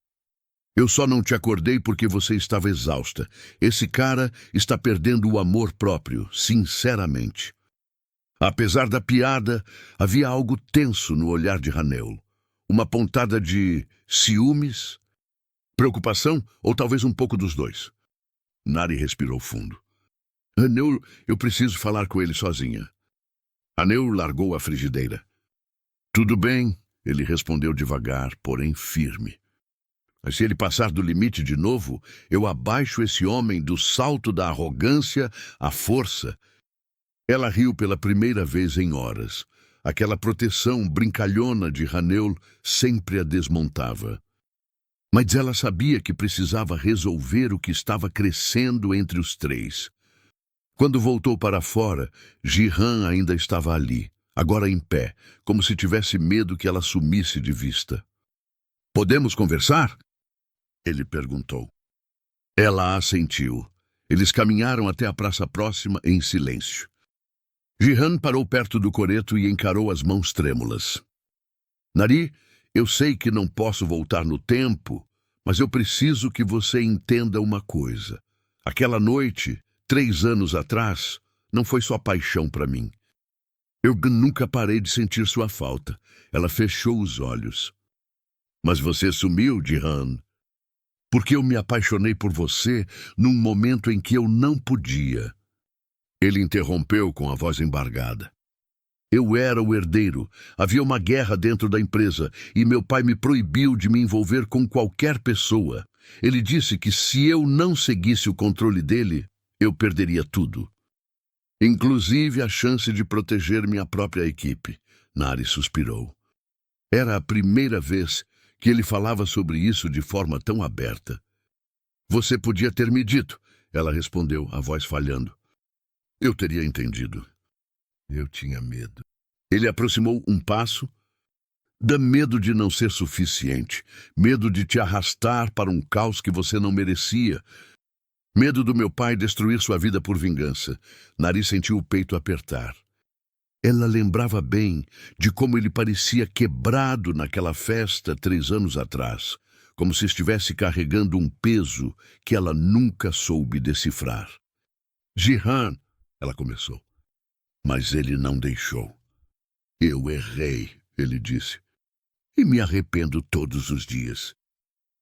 Eu só não te acordei porque você estava exausta. Esse cara está perdendo o amor próprio, sinceramente. Apesar da piada, havia algo tenso no olhar de Haniel. Uma pontada de ciúmes, preocupação ou talvez um pouco dos dois. Nari respirou fundo. Haniel, eu preciso falar com ele sozinha. Haniel largou a frigideira. Tudo bem, ele respondeu devagar, porém firme. Mas se ele passar do limite de novo, eu abaixo esse homem do salto da arrogância à força. Ela riu pela primeira vez em horas. Aquela proteção brincalhona de Haniel sempre a desmontava. Mas ela sabia que precisava resolver o que estava crescendo entre os três. Quando voltou para fora, Jihan ainda estava ali, agora em pé, como se tivesse medo que ela sumisse de vista. Podemos conversar? Ele perguntou. Ela assentiu. Eles caminharam até a praça próxima em silêncio. Jihan parou perto do coreto e encarou as mãos trêmulas. Nari, eu sei que não posso voltar no tempo, mas eu preciso que você entenda uma coisa. Aquela noite, 3 anos atrás, não foi só paixão para mim. Eu nunca parei de sentir sua falta. Ela fechou os olhos. Mas você sumiu, Jihan. Porque eu me apaixonei por você num momento em que eu não podia. Ele interrompeu com a voz embargada. Eu era o herdeiro. Havia uma guerra dentro da empresa e meu pai me proibiu de me envolver com qualquer pessoa. Ele disse que se eu não seguisse o controle dele, eu perderia tudo. Inclusive a chance de proteger minha própria equipe. Nari suspirou. Era a primeira vez que ele falava sobre isso de forma tão aberta. Você podia ter me dito, ela respondeu, a voz falhando. Eu teria entendido. Eu tinha medo. Ele aproximou um passo. Dá medo de não ser suficiente. Medo de te arrastar para um caos que você não merecia. Medo do meu pai destruir sua vida por vingança. Nari sentiu o peito apertar. Ela lembrava bem de como ele parecia quebrado naquela festa 3 anos atrás, como se estivesse carregando um peso que ela nunca soube decifrar. Jihan, ela começou, mas ele não deixou. Eu errei, ele disse, e me arrependo todos os dias.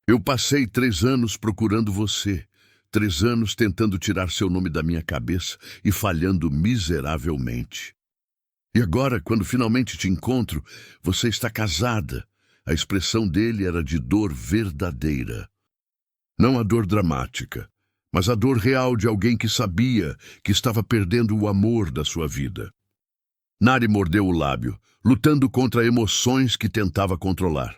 Eu passei 3 anos procurando você, 3 anos tentando tirar seu nome da minha cabeça e falhando miseravelmente. E agora, quando finalmente te encontro, você está casada. A expressão dele era de dor verdadeira. Não a dor dramática, mas a dor real de alguém que sabia que estava perdendo o amor da sua vida. Nari mordeu o lábio, lutando contra emoções que tentava controlar.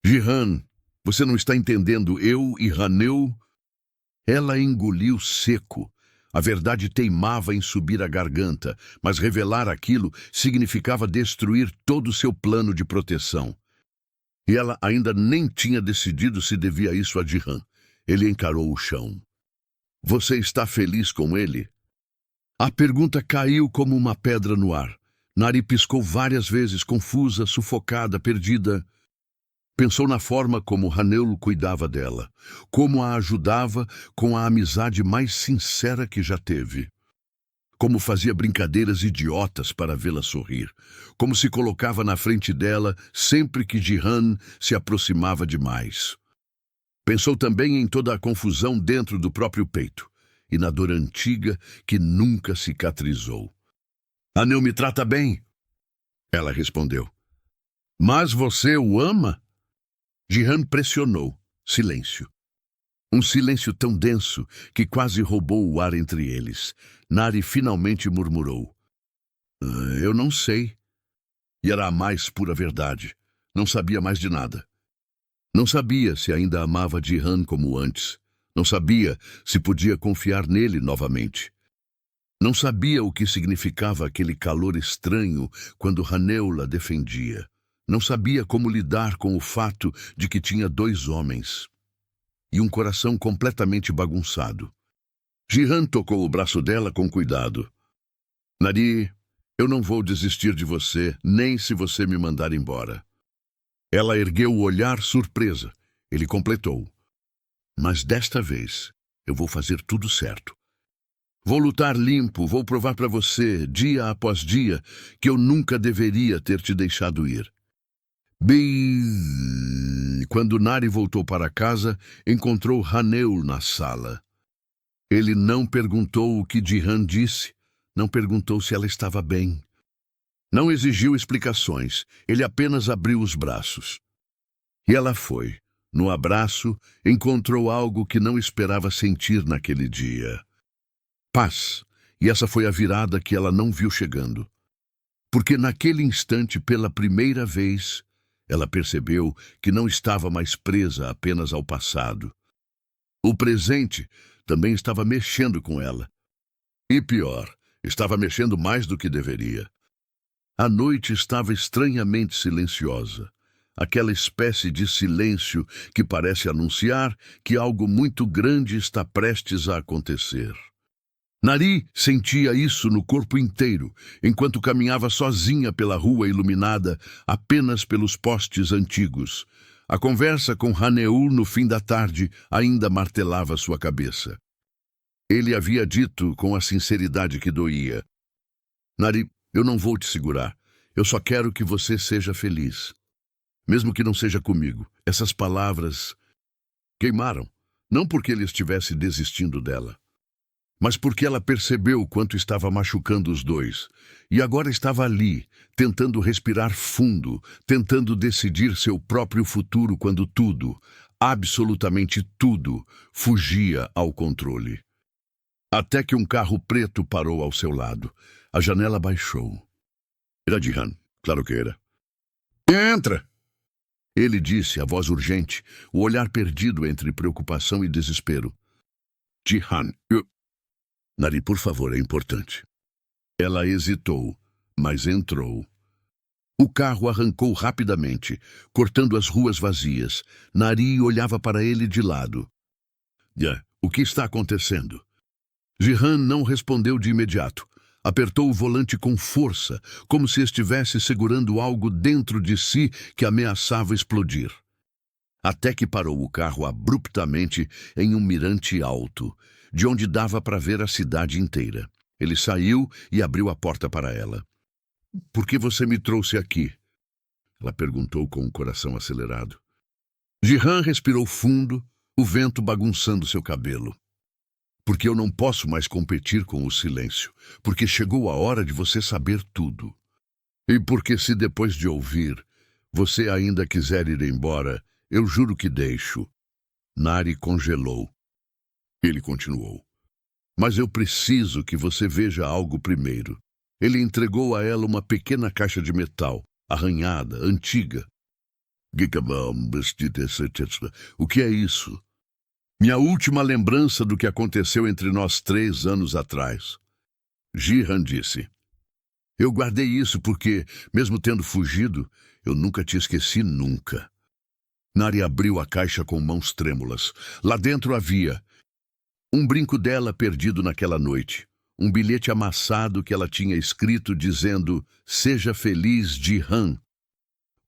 Jihan, você não está entendendo, eu e Haniel... Ela engoliu seco. A verdade teimava em subir a garganta, mas revelar aquilo significava destruir todo o seu plano de proteção. E ela ainda nem tinha decidido se devia isso a Jihan. Ele encarou o chão. Você está feliz com ele? A pergunta caiu como uma pedra no ar. Nari piscou várias vezes, confusa, sufocada, perdida. Pensou na forma como Haneul cuidava dela, como a ajudava com a amizade mais sincera que já teve. Como fazia brincadeiras idiotas para vê-la sorrir, como se colocava na frente dela sempre que Jihan se aproximava demais. Pensou também em toda a confusão dentro do próprio peito e na dor antiga que nunca cicatrizou. Haneul me trata bem, ela respondeu. Mas você o ama? Jihan pressionou. Silêncio. Um silêncio tão denso que quase roubou o ar entre eles. Nari finalmente murmurou. Eu não sei. E era a mais pura verdade. Não sabia mais de nada. Não sabia se ainda amava Jihan como antes. Não sabia se podia confiar nele novamente. Não sabia o que significava aquele calor estranho quando Haneul a defendia. Não sabia como lidar com o fato de que tinha 2 homens e um coração completamente bagunçado. Jihan tocou o braço dela com cuidado. Nari, eu não vou desistir de você, nem se você me mandar embora. Ela ergueu o olhar surpresa. Ele completou. Mas desta vez, eu vou fazer tudo certo. Vou lutar limpo, vou provar para você, dia após dia, que eu nunca deveria ter te deixado ir. Quando Nari voltou para casa, encontrou Haneul na sala. Ele não perguntou o que Jihan disse, não perguntou se ela estava bem. Não exigiu explicações, ele apenas abriu os braços. E ela foi. No abraço, encontrou algo que não esperava sentir naquele dia. Paz, e essa foi a virada que ela não viu chegando. Porque naquele instante, pela primeira vez, ela percebeu que não estava mais presa apenas ao passado. O presente também estava mexendo com ela. E pior, estava mexendo mais do que deveria. A noite estava estranhamente silenciosa. Aquela espécie de silêncio que parece anunciar que algo muito grande está prestes a acontecer. Nari sentia isso no corpo inteiro, enquanto caminhava sozinha pela rua iluminada apenas pelos postes antigos. A conversa com Haneul no fim da tarde ainda martelava sua cabeça. Ele havia dito com a sinceridade que doía. Nari, eu não vou te segurar. Eu só quero que você seja feliz. Mesmo que não seja comigo. Essas palavras queimaram. Não porque ele estivesse desistindo dela, mas porque ela percebeu quanto estava machucando os dois. E agora estava ali, tentando respirar fundo, tentando decidir seu próprio futuro quando tudo, absolutamente tudo, fugia ao controle. Até que um carro preto parou ao seu lado. A janela baixou. Era Jihan, claro que era. Entra! Ele disse, a voz urgente, o olhar perdido entre preocupação e desespero. Jihan, Nari, por favor, é importante. Ela hesitou, mas entrou. O carro arrancou rapidamente, cortando as ruas vazias. Nari olhava para ele de lado. O que está acontecendo? Jihan não respondeu de imediato. Apertou o volante com força, como se estivesse segurando algo dentro de si que ameaçava explodir. Até que parou o carro abruptamente em um mirante alto, de onde dava para ver a cidade inteira. Ele saiu e abriu a porta para ela. Por que você me trouxe aqui? Ela perguntou com o coração acelerado. Jihan respirou fundo, o vento bagunçando seu cabelo. Porque eu não posso mais competir com o silêncio. Porque chegou a hora de você saber tudo. E porque se depois de ouvir, você ainda quiser ir embora, eu juro que deixo. Nari congelou. Ele continuou. Mas eu preciso que você veja algo primeiro. Ele entregou a ela uma pequena caixa de metal, arranhada, antiga. O que é isso? Minha última lembrança do que aconteceu entre nós 3 anos atrás. Jihan disse. Eu guardei isso porque, mesmo tendo fugido, eu nunca te esqueci nunca. Nari abriu a caixa com mãos trêmulas. Lá dentro havia um brinco dela perdido naquela noite. Um bilhete amassado que ela tinha escrito dizendo, seja feliz, Jihan.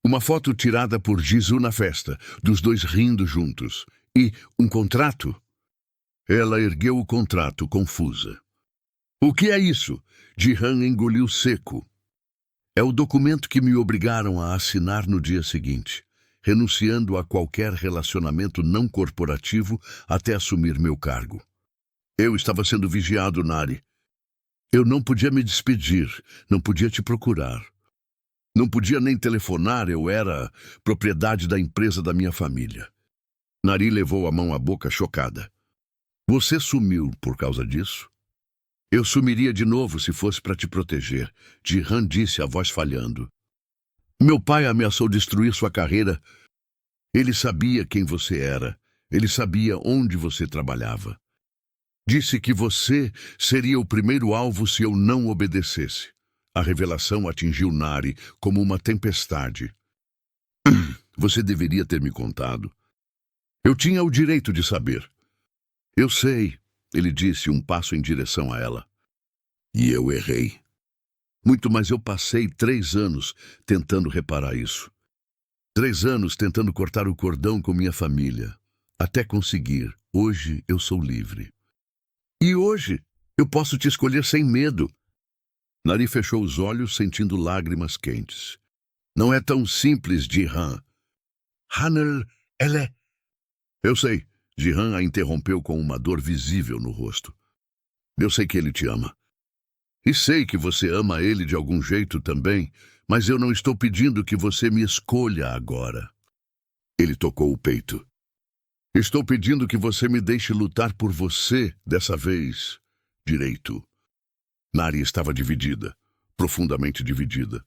Uma foto tirada por Jisoo na festa, dos dois rindo juntos. E um contrato? Ela ergueu o contrato, confusa. O que é isso? Ji-han engoliu seco. É o documento que me obrigaram a assinar no dia seguinte, renunciando a qualquer relacionamento não corporativo até assumir meu cargo. Eu estava sendo vigiado, Nari. Eu não podia me despedir, não podia te procurar. Não podia nem telefonar, eu era propriedade da empresa da minha família. Nari levou a mão à boca, chocada. Você sumiu por causa disso? Eu sumiria de novo se fosse para te proteger, Ji-han disse, a voz falhando. Meu pai ameaçou destruir sua carreira. Ele sabia quem você era. Ele sabia onde você trabalhava. Disse que você seria o primeiro alvo se eu não obedecesse. A revelação atingiu Nari como uma tempestade. Você deveria ter me contado. Eu tinha o direito de saber. Eu sei, ele disse, um passo em direção a ela. E eu errei. Muito, mas eu passei 3 anos tentando reparar isso. 3 anos tentando cortar o cordão com minha família. Até conseguir. Hoje eu sou livre. E hoje eu posso te escolher sem medo. Nari fechou os olhos, sentindo lágrimas quentes. Não é tão simples, Ji-han. Hanel, ela é... Eu sei. Ji-han a interrompeu com uma dor visível no rosto. Eu sei que ele te ama. E sei que você ama ele de algum jeito também, mas eu não estou pedindo que você me escolha agora. Ele tocou o peito. Estou pedindo que você me deixe lutar por você dessa vez direito. Nari estava dividida, profundamente dividida.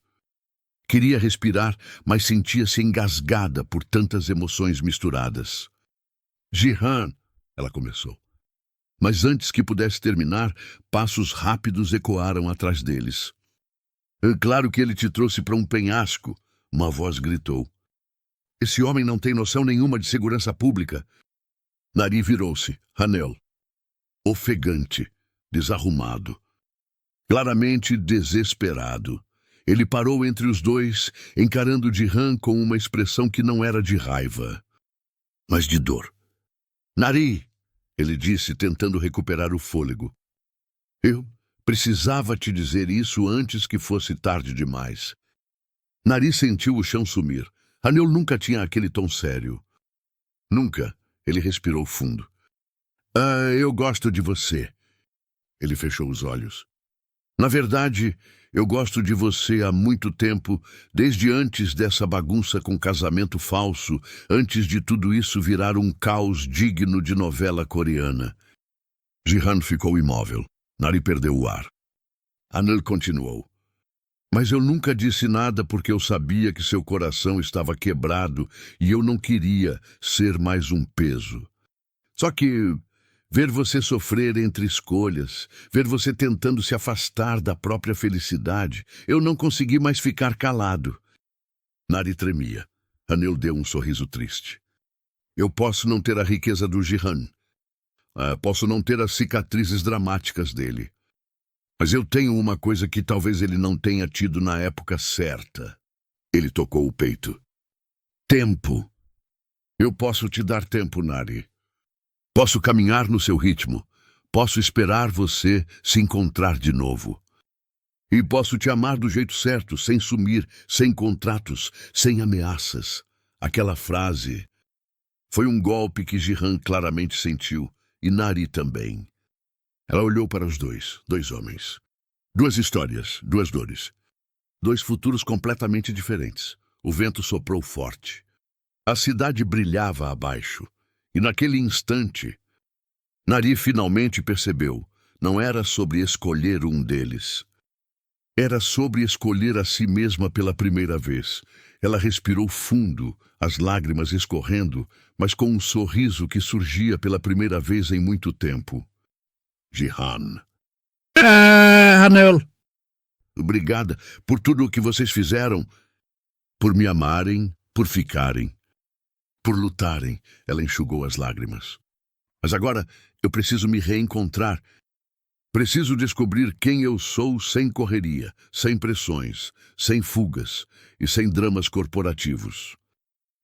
Queria respirar, mas sentia-se engasgada por tantas emoções misturadas. Ji-han, ela começou. Mas antes que pudesse terminar, passos rápidos ecoaram atrás deles. Claro que ele te trouxe para um penhasco, uma voz gritou. Esse homem não tem noção nenhuma de segurança pública. Nari virou-se, Hanel. Ofegante, desarrumado. Claramente desesperado. Ele parou entre os dois, encarando Ji-han com uma expressão que não era de raiva, mas de dor. Nari, ele disse, tentando recuperar o fôlego. Eu precisava te dizer isso antes que fosse tarde demais. Nari sentiu o chão sumir. Hanel nunca tinha aquele tom sério. Nunca. Ele respirou fundo. Eu gosto de você. Ele fechou os olhos. Na verdade, eu gosto de você há muito tempo, desde antes dessa bagunça com casamento falso, antes de tudo isso virar um caos digno de novela coreana. Ji-han ficou imóvel. Nari perdeu o ar. Hanel continuou. Mas eu nunca disse nada porque eu sabia que seu coração estava quebrado e eu não queria ser mais um peso. Só que ver você sofrer entre escolhas, ver você tentando se afastar da própria felicidade, eu não consegui mais ficar calado. Nari tremia. Hanel deu um sorriso triste. Eu posso não ter a riqueza do Ji-han. Posso não ter as cicatrizes dramáticas dele. Mas eu tenho uma coisa que talvez ele não tenha tido na época certa. Ele tocou o peito. Tempo. Eu posso te dar tempo, Nari. Posso caminhar no seu ritmo. Posso esperar você se encontrar de novo. E posso te amar do jeito certo, sem sumir, sem contratos, sem ameaças. Aquela frase foi um golpe que Ji-han claramente sentiu, e Nari também. Ela olhou para os dois homens. 2 histórias, 2 dores. 2 futuros completamente diferentes. O vento soprou forte. A cidade brilhava abaixo. E naquele instante, Nari finalmente percebeu. Não era sobre escolher um deles. Era sobre escolher a si mesma pela primeira vez. Ela respirou fundo, as lágrimas escorrendo, mas com um sorriso que surgia pela primeira vez em muito tempo. Ji-han. Hanel. Obrigada por tudo o que vocês fizeram. Por me amarem, por ficarem, por lutarem. Ela enxugou as lágrimas. Mas agora eu preciso me reencontrar. Preciso descobrir quem eu sou sem correria, sem pressões, sem fugas e sem dramas corporativos.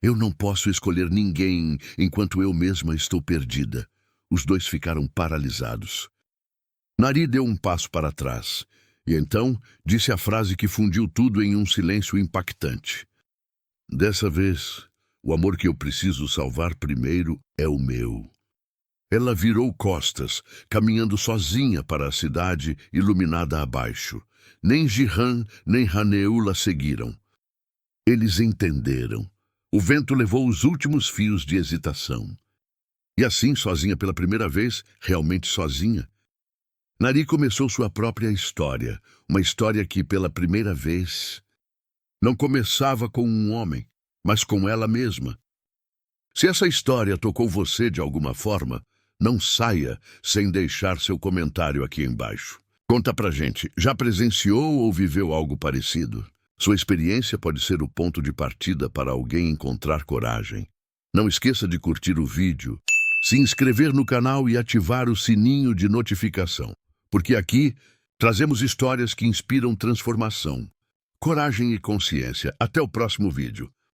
Eu não posso escolher ninguém enquanto eu mesma estou perdida. Os dois ficaram paralisados. Nari deu um passo para trás e então disse a frase que fundiu tudo em um silêncio impactante. Dessa vez, o amor que eu preciso salvar primeiro é o meu. Ela virou costas, caminhando sozinha para a cidade iluminada abaixo. Nem Jihan nem Haneula seguiram. Eles entenderam. O vento levou os últimos fios de hesitação. E assim, sozinha pela primeira vez, realmente sozinha, Nari começou sua própria história. Uma história que, pela primeira vez, não começava com um homem, mas com ela mesma. Se essa história tocou você de alguma forma, não saia sem deixar seu comentário aqui embaixo. Conta pra gente, já presenciou ou viveu algo parecido? Sua experiência pode ser o ponto de partida para alguém encontrar coragem. Não esqueça de curtir o vídeo, se inscrever no canal e ativar o sininho de notificação, porque aqui trazemos histórias que inspiram transformação, coragem e consciência. Até o próximo vídeo.